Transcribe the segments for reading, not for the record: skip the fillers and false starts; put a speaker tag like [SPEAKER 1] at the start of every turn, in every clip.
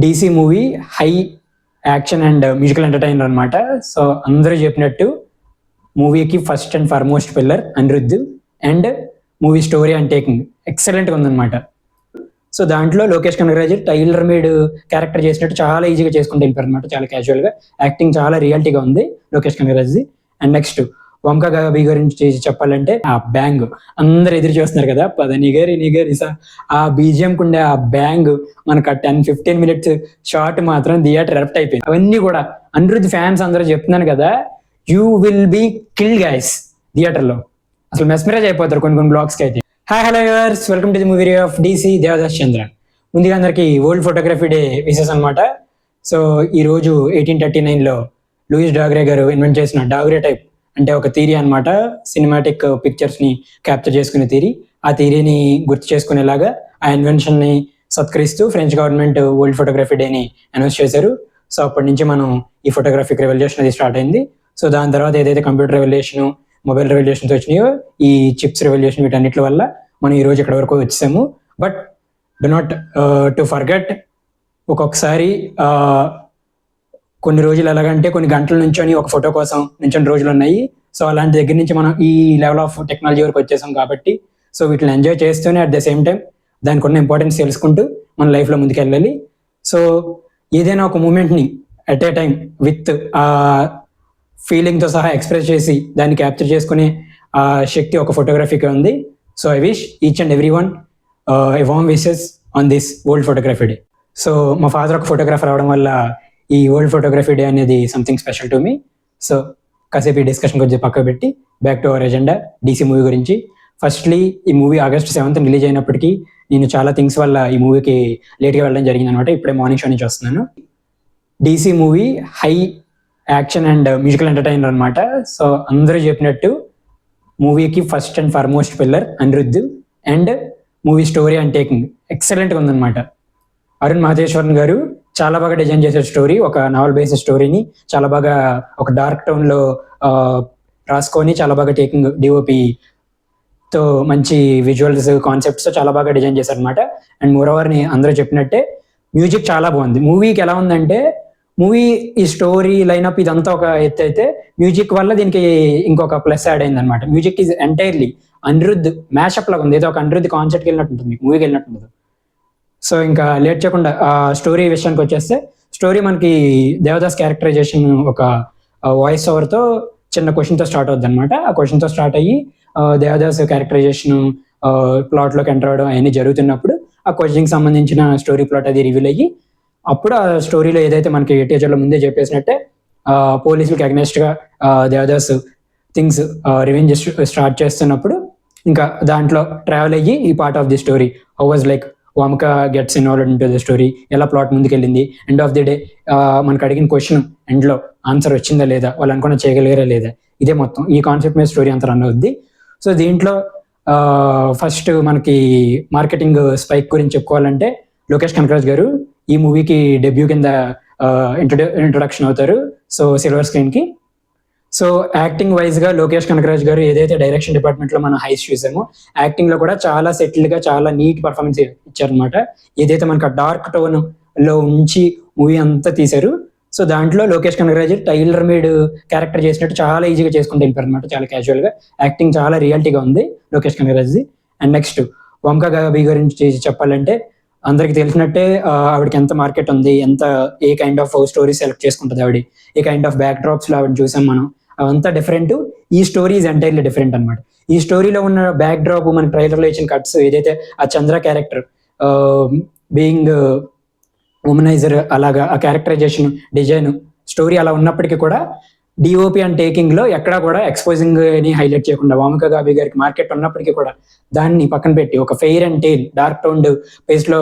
[SPEAKER 1] DC movie high action and musical entertainer అనమాట. So అందరూ చెప్పినట్టు మూవీకి first and foremost pillar Anirudh and movie story and taking ఎక్సలెంట్గా ఉందన్నమాట. సో దాంట్లో Lokesh Kanagaraj tailor made character చేసినట్టు చాలా ఈజీగా చేసుకుంటూ వెళ్ళిపోయారు అనమాట. చాలా క్యాజువల్గా యాక్టింగ్ చాలా రియాలిటీగా ఉంది లోకేష్ కనగరాజ్ది. అండ్ నెక్స్ట్ వంక గాబీ గురించి చెప్పాలంటే ఆ బ్యాంగ్ అందరు ఎదురు చూస్తున్నారు కదా, పద నిగరి ఆ బీజిఎం కుండే ఆ బ్యాంగ్ మనకు 10-15 minutes షార్ట్ మాత్రం థియేటర్ ఎరప్ట్ అయిపోయింది. అవన్నీ కూడా అనిరుద్ధ్ ఫ్యాన్స్ అందరూ చెప్తున్నాను కదా, you will be killed guys థియేటర్లో. అసలు మెస్మరైజ్ అయిపోతారు కొన్ని బ్లాగ్స్కి అయితే. Hi hello viewers, welcome to the movie review of DC Devadas Chandra. ముందుగా అందరికి వరల్డ్ ఫోటోగ్రఫీ డే విషెస్ అనమాట. సో ఈరోజు 1839లో లూయిస్ డాగ్రే గారు ఇన్వెంట్ చేసిన డాగ్రే టైప్ అంటే ఒక థియరీ అనమాట. సినిమాటిక్ పిక్చర్స్ని క్యాప్చర్ చేసుకునే థియరీ. ఆ థియరీని గుర్తు చేసుకునేలాగా ఆ ఇన్వెన్షన్ని సత్కరిస్తూ ఫ్రెంచ్ గవర్నమెంట్ వరల్డ్ ఫోటోగ్రఫీ డేని అనౌన్స్ చేశారు. సో అప్పటి నుంచి మనం ఈ ఫోటోగ్రఫిక్ రెవల్యూషన్ అది స్టార్ట్ అయింది. సో దాని తర్వాత ఏదైతే కంప్యూటర్ రెవల్యూషన్, మొబైల్ రెవల్యూషన్స్ వచ్చినాయో, ఈ చిప్స్ రెవల్యూషన్, వీటన్నిటి వల్ల మనం ఈరోజు ఇక్కడ వరకు వచ్చాము. But do not to forget, ఒక్కొక్కసారి కొన్ని రోజులు ఎలాగంటే కొన్ని గంటల నుంచొని ఒక ఫోటో కోసం నుంచొని రోజులు ఉన్నాయి. సో అలాంటి దగ్గర నుంచి మనం ఈ లెవెల్ ఆఫ్ టెక్నాలజీ వరకు వచ్చేసాం కాబట్టి సో వీటిని ఎంజాయ్ చేస్తూనే అట్ ద సేమ్ టైం దానికి ఉన్న ఇంపార్టెన్స్ తెలుసుకుంటూ మన లైఫ్లో ముందుకు వెళ్ళాలి. సో ఏదైనా ఒక మూమెంట్ని అట్ ఏ టైం విత్ ఫీలింగ్తో సహా ఎక్స్ప్రెస్ చేసి దాన్ని క్యాప్చర్ చేసుకునే శక్తి ఒక ఫోటోగ్రఫీకి ఉంది. So I wish each and every one a warm wishes on this world photography day. So మా ఫాదర్ ఒక ఫోటోగ్రాఫర్ అవడం వల్ల ఈ వరల్డ్ ఫోటోగ్రఫీ డే అనేది something special to me. So కాసేపు ఈ డిస్కషన్ గురించి పక్కకు పెట్టి back to our agenda, DC movie గురించి. ఫస్ట్లీ ఈ మూవీ August 7th రిలీజ్ అయినప్పటికీ నేను చాలా థింగ్స్ వల్ల ఈ మూవీకి లేట్గా వెళ్ళడం జరిగింది అనమాట. ఇప్పుడే మార్నింగ్ షో నుంచి వస్తున్నాను. DC movie high action and musical entertainer అనమాట. సో అందరూ చెప్పినట్టు మూవీకి first and foremost pillar Anirudh and movie story and taking ఎక్సలెంట్గా ఉందన్నమాట. అరుణ్ మహదేశ్వరన్ గారు చాలా బాగా డిజైన్ చేశారు స్టోరీ. ఒక నావల్ బేస్డ్ స్టోరీని చాలా బాగా ఒక డార్క్ టోన్లో రాసుకొని చాలా బాగా టేకింగ్ డిఓపితో మంచి విజువల్స్ కాన్సెప్ట్స్ చాలా బాగా డిజైన్ చేశారు అనమాట. అండ్ మోరోవర్ని అందరూ చెప్పినట్టే మ్యూజిక్ చాలా బాగుంది. మూవీకి ఎలా ఉందంటే, మూవీ ఈ స్టోరీ లైనప్ ఇదంతా ఒక ఎత్తు అయితే మ్యూజిక్ వల్ల దీనికి ఇంకొక ప్లస్ యాడ్ అయింది అనమాట. Music is entirely Anirudh mashup లాగా ఉంది. ఏదో ఒక అనిరుద్ధ్ కాన్సెప్ట్కి వెళ్ళినట్టు ఉంటుంది, మూవీకి వెళ్ళినట్టు ఉంటుంది. సో ఇంకా లేట్ చేయకుండా స్టోరీ విషయానికి వచ్చేస్తే, స్టోరీ మనకి దేవదాస్ క్యారెక్టరైజేషన్ ఒక వాయిస్ ఓవర్తో చిన్న క్వశ్చన్తో స్టార్ట్ అవుద్ది అనమాట. ఆ క్వశ్చన్తో స్టార్ట్ అయ్యి దేవదాస్ క్యారెక్టరైజేషన్ ప్లాట్లోకి ఎంటర్ అవ్వడం అవన్నీ జరుగుతున్నప్పుడు ఆ క్వశ్చన్కి సంబంధించిన స్టోరీ ప్లాట్ అది రివీల్ అయ్యి అప్పుడు ఆ స్టోరీలో ఏదైతే మనకి టీచర్లో ముందే చెప్పేసినట్టే పోలీసులకి అగ్నెస్ట్గా దేవదాస్ థింగ్స్ రివెంజ్ స్టార్ట్ చేస్తున్నప్పుడు ఇంకా దాంట్లో ట్రావెల్ అయ్యి ఈ part of the story how was like వామక gets involved in to the story, ఎలా ప్లాట్ ముందుకెళ్ళింది, ఎండ్ ఆఫ్ ది డే మనకు అడిగిన క్వశ్చన్ ఎండ్లో ఆన్సర్ వచ్చిందా లేదా, వాళ్ళు అనుకున్న చేయగలిగారా లేదా, ఇదే మొత్తం ఈ కాన్సెప్ట్ మీద స్టోరీ అంతా రన్ అవుద్ది. సో దీంట్లో ఫస్ట్ మనకి మార్కెటింగ్ స్పైక్ గురించి చెప్పుకోవాలంటే లోకేష్ కనగరాజ్ గారు ఈ మూవీకి డెబ్యూ కింద ఇంట్రొడక్షన్ అవుతారు. సో సిల్వర్ స్క్రీన్కి. సో యాక్టింగ్ వైజ్గా లోకేష్ కనగరాజ్ గారు ఏదైతే డైరెక్షన్ డిపార్ట్మెంట్లో మనం హైస్ చూసామో, యాక్టింగ్లో కూడా చాలా సెటిల్డ్గా చాలా నీట్ పర్ఫార్మెన్స్ ఇచ్చారనమాట. ఏదైతే మనకు డార్క్ టోన్లో ఉంచి మూవీ అంతా తీశారు. సో దాంట్లో Lokesh Kanagaraj tailor made character చేసినట్టు చాలా ఈజీగా చేసుకుంటూ వెళ్ళిపోయారు అనమాట. చాలా క్యాజువల్గా యాక్టింగ్ చాలా రియాలిటీగా ఉంది లోకేష్ కనగరాజ్ది. అండ్ నెక్స్ట్ వంక గాబీ గురించి చెప్పాలంటే, అందరికి తెలిసినట్టే ఆవిడకి ఎంత మార్కెట్ ఉంది, ఎంత ఏ కైండ్ ఆఫ్ స్టోరీ సెలెక్ట్ చేసుకుంటుంది ఆవిడ, ఏ కైండ్ ఆఫ్ బ్యాక్ డ్రాప్స్లో ఆవిడ చూసాం మనం, అవంతా డిఫరెంట్. ఈ స్టోరీ ఈజ్ ఎంటైర్లీ డిఫరెంట్ అనమాట. ఈ స్టోరీలో ఉన్న బ్యాక్ డ్రాప్ మన ట్రైలర్లో ఇచ్చిన కట్స్, ఏదైతే ఆ చంద్ర క్యారెక్టర్ బీయింగ్ ఉమనైజర్, అలాగా ఆ క్యారెక్టరైజేషన్ డిజైన్ స్టోరీ అలా ఉన్నప్పటికీ కూడా డిఓపి అండ్ టేకింగ్లో ఎక్కడా కూడా ఎక్స్పోజింగ్ని హైలైట్ చేయకుండా వామక గాబీ గారికి మార్కెట్ ఉన్నప్పటికీ కూడా దాన్ని పక్కన పెట్టి ఒక fair and tale dark toned పేస్లో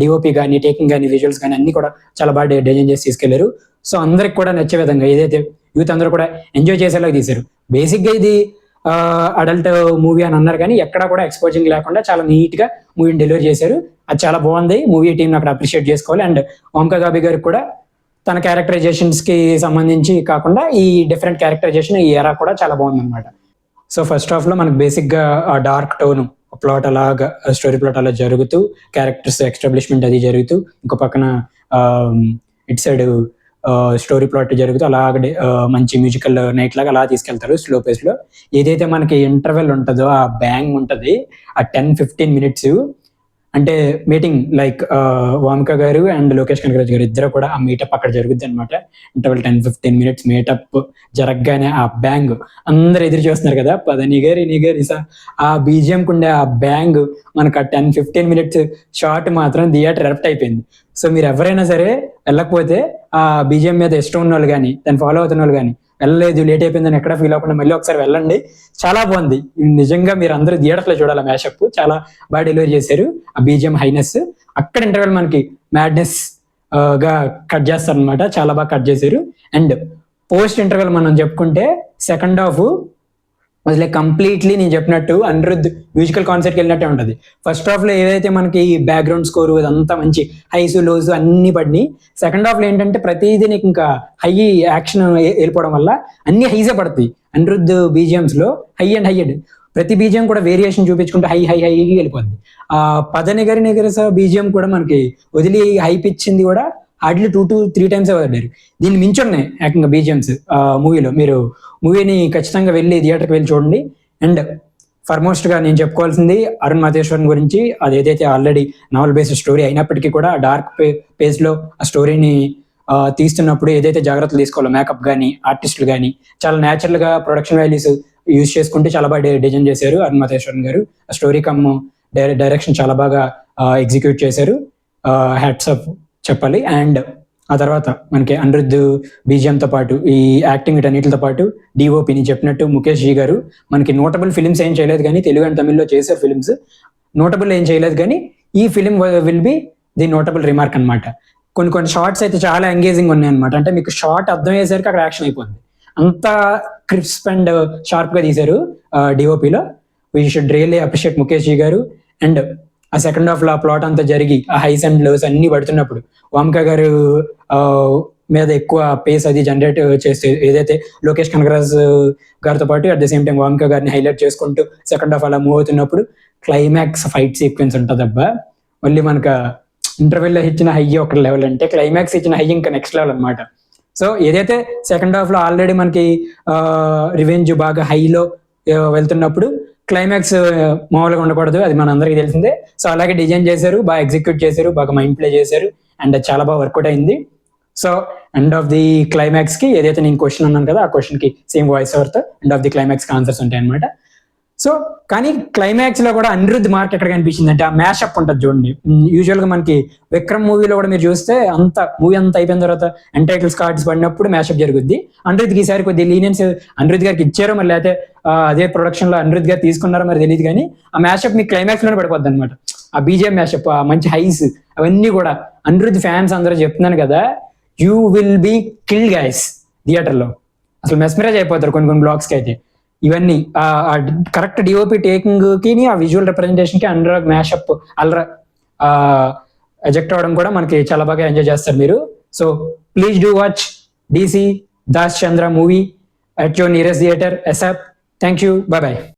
[SPEAKER 1] డిఓపి కానీ టేకింగ్ కానీ విజువల్స్ కానీ అన్ని కూడా చాలా బాగా డిజైన్ చేసి తీసుకెళ్లారు. సో అందరికి కూడా నచ్చే విధంగా, ఏదైతే యూత్ అందరూ కూడా ఎంజాయ్ చేసేలాగా తీశారు. బేసిక్గా ఇది అడల్ట్ మూవీ అని అన్నారు కానీ ఎక్కడా కూడా ఎక్స్పోజింగ్ లేకుండా చాలా నీట్గా మూవీని డెలివరీ చేశారు. అది చాలా బాగుంది. మూవీ టీంని అక్కడ అప్రిషియేట్ చేసుకోవాలి. అండ్ వామక గాబీ గారికి కూడా తన క్యారెక్టరైజేషన్స్కి సంబంధించి కాకుండా ఈ డిఫరెంట్ క్యారెక్టరైజేషన్ ఈ ఎరా కూడా చాలా బాగుందన్నమాట. సో ఫస్ట్ హాఫ్లో మనకు బేసిక్గా ఆ డార్క్ టోను ప్లాట్ అలాగా స్టోరీ ప్లాట్ అలా జరుగుతూ క్యారెక్టర్స్ ఎస్టాబ్లిష్మెంట్ అది జరుగుతూ ఇంకో పక్కన ఇట్ సైడ్ స్టోరీ ప్లాట్ జరుగుతూ అలాగే మంచి మ్యూజికల్ నైట్ లాగా అలా తీసుకెళ్తారు స్లో పేస్ లో. ఏదైతే మనకి ఇంటర్వెల్ ఉంటుందో ఆ బ్యాంగ్ ఉంటది ఆ 10-15 minutes, అంటే మీటింగ్ లైక్ వామిక గారు అండ్ లోకేష్ కనగరాజ్ గారు ఇద్దరు కూడా ఆ మీటప్ అక్కడ జరుగుద్ది అనమాట. ఇంటర్వెల్ 10-15 minutes మీటప్ జరగగానే ఆ బ్యాంగ్ అందరు ఎదురు చూస్తున్నారు కదా, నిగరి ఆ బీజిఎం కుండే ఆ బ్యాంగ్ మనకు ఆ 10-15 minutes షార్ట్ మాత్రం థియేటర్ ఎరప్ట్ అయిపోయింది. సో మీరు ఎవరైనా సరే వెళ్ళకపోతే ఆ బీజిఎం మీద ఇష్టం ఉన్న వాళ్ళు కానీ దాన్ని ఫాలో అవుతున్న వాళ్ళు కానీ వెళ్ళలేదు లేట్ అయిపోయిందని ఎక్కడ ఫీల్ అవ్వకుండా మళ్ళీ ఒకసారి వెళ్ళండి, చాలా బాగుంది. నిజంగా మీరు అందరూ థియేటర్స్ లో చూడాలి. మ్యాషప్ చాలా బాగా డెలివరీ చేశారు. ఆ బీజిఎం హైనెస్ అక్కడ ఇంటర్వెల్ మనకి మ్యాడ్నెస్ గా కట్ చేస్తారు అనమాట, చాలా బాగా కట్ చేశారు. అండ్ పోస్ట్ ఇంటర్వెల్ మనం చెప్పుకుంటే సెకండ్ హాఫ్ లైక్ కంప్లీట్లీ నేను చెప్పినట్టు అనిరుద్ధ్ మ్యూజికల్ కాన్సర్ట్కి వెళ్ళినట్టే ఉంటుంది. ఫస్ట్ హాఫ్ లో ఏదైతే మనకి బ్యాక్గ్రౌండ్ స్కోర్ అదంతా మంచి హైస్ లోస్ అన్ని పడినాయి, సెకండ్ హాఫ్ లో ఏంటంటే ప్రతిదీ నీకు ఇంకా హై యాక్షన్ వెళ్ళిపోవడం వల్ల అన్ని హైసే పడతాయి. అనిరుద్ధ్ బీజిఎంస్ లో హై అండ్ హైడ్ ప్రతి బీజిఎం కూడా వేరియేషన్ చూపించుకుంటే హై హై హై వెళ్ళిపోద్ది. ఆ నిగరి బీజిఎం కూడా మనకి వదిలి హైప్ ఇచ్చింది కూడా హార్డ్లీ 2-3 times పడ్డారు. దీన్ని మించి ఉన్నాయి ఏకంగా బీజిఎంస్ మూవీలో. మీరు మూవీని ఖచ్చితంగా వెళ్ళి థియేటర్కి వెళ్ళి చూడండి. అండ్ ఫర్మోస్ట్ గా నేను చెప్పుకోవాల్సింది అరుణ్ మాతేశ్వరన్ గురించి. అది ఏదైతే ఆల్రెడీ నావల్ బేస్డ్ స్టోరీ అయినప్పటికీ కూడా డార్క్ పేజ్ లో ఆ స్టోరీని తీస్తున్నప్పుడు ఏదైతే జాగ్రత్తలు తీసుకోవాలో మేకప్ కానీ ఆర్టిస్టులు కానీ చాలా న్యాచురల్ గా ప్రొడక్షన్ వాల్యూస్ యూజ్ చేసుకుంటే చాలా బాగా డిజైన్ చేశారు అరుణ్ మాతేశ్వరన్ గారు. ఆ స్టోరీ కమ్ డైరెక్షన్ చాలా బాగా ఎగ్జిక్యూట్ చేశారు, హ్యాట్స్ ఆఫ్ చెప్పాలి. అండ్ ఆ తర్వాత మనకి అనిరుద్ధ్ బీజిఎంతో పాటు ఈ యాక్టింగ్ వీటన్నిటితో పాటు డిఓపిని చెప్పినట్టు ముఖేష్ జీ గారు మనకి నోటబుల్ ఫిలిమ్స్ ఏం చేయలేదు కానీ తెలుగు అండ్ తమిళ్లో చేశారు ఫిలిమ్స్, నోటబుల్ ఏం చేయలేదు కానీ ఈ film will be the notable remark అనమాట. కొన్ని షార్ట్స్ అయితే చాలా ఎంగేజింగ్ ఉన్నాయి అనమాట. అంటే మీకు షార్ట్ అర్థం అయ్యేసరికి అక్కడ యాక్షన్ అయిపోతుంది, అంత క్రిస్ప్ అండ్ షార్ప్ గా తీశారు డిఓపిలో. We should really appreciate Mukesh ji గారు. అండ్ ఆ సెకండ్ హాఫ్ లో ఆ ప్లాట్ అంతా జరిగి ఆ హైస్ అండ్ లోస్ అన్ని పడుతున్నప్పుడు వామిక గారు మీద ఎక్కువ పేస్ అది జనరేట్ చేస్తే ఏదైతే లోకేష్ కనగరాజ్ గారితో పాటు at the same time Vamika గారిని హైలైట్ చేసుకుంటూ సెకండ్ హాఫ్ అలా మూవ్ అవుతున్నప్పుడు క్లైమాక్స్ ఫైట్ సీక్వెన్స్ ఉంటుంది అబ్బా. మళ్ళీ మనకు ఇంటర్వెల్ లో ఇచ్చిన హై ఒక లెవెల్ అంటే క్లైమాక్స్ ఇచ్చిన హై ఇంకా నెక్స్ట్ లెవెల్ అనమాట. సో ఏదైతే సెకండ్ హాఫ్ లో ఆల్రెడీ మనకి రివెంజ్ బాగా హైలో వెళ్తున్నప్పుడు క్లైమాక్స్ మామూలుగా ఉండకూడదు, అది మన అందరికీ తెలిసిందే. సో అలాగే డిజైన్ చేశారు, బాగా ఎగ్జిక్యూట్ చేశారు, బాగా మైండ్ ప్లే చేశారు అండ్ చాలా బాగా వర్కౌట్ అయింది. So end of the climax కి ఏదైతే నేను క్వశ్చన్ అన్నాను కదా ఆ క్వశ్చన్ కి సేమ్ వాయిస్ ఓవర్తో ఎండ్ ఆఫ్ ది క్లైమాక్స్ కి ఆన్సర్స్ ఉంటాయి అనమాట. సో కానీ క్లైమాక్స్ లో కూడా అనిరుద్ధ్ మార్క్ ఎక్కడ కనిపించింది అంటే ఆ మ్యాషప్ ఉంటుంది చూడండి. యూజువల్ గా మనకి విక్రమ్ మూవీలో కూడా మీరు చూస్తే మూవీ అంతా అయిపోయిన తర్వాత ఎంటైటిల్స్ కార్డ్స్ పడినప్పుడు మ్యాషప్ జరుగుద్ది. అనిరుద్ధ్కి ఈసారి కొద్ది లీనియన్స్ అనిరుద్ధ్ గారికి ఇచ్చారో మరి లేకపోతే అదే ప్రొడక్షన్ లో అనిరుద్ధ్ గారు తీసుకున్నారో మరి తెలియదు కానీ ఆ మ్యాషప్ మీకు క్లైమాక్స్ లోనే పడిపోద్ది అనమాట. ఆ బీజిఎం మ్యాషప్, ఆ మంచి హైస్ అవన్నీ కూడా అనిరుద్ధ్ ఫ్యాన్స్ అందరూ చెప్తున్నాను కదా, you will be killed guys theatre లో. అసలు మెస్మరైజ్ అయిపోతారు కొన్ని బ్లాగ్స్ కి అయితే. ఇవన్నీ కరెక్ట్ డిఓపి టేకింగ్ కి ఆ విజువల్ రిప్రజెంటేషన్ కి అనురాగ్ మ్యాషప్ అల్రా ఎజెక్ట్ అవడం కూడా మనకి చాలా బాగా ఎంజాయ్ చేస్తారు మీరు. So please do watch DC Das Chandra movie at your nearest theater ASAP. Thank you. Bye bye.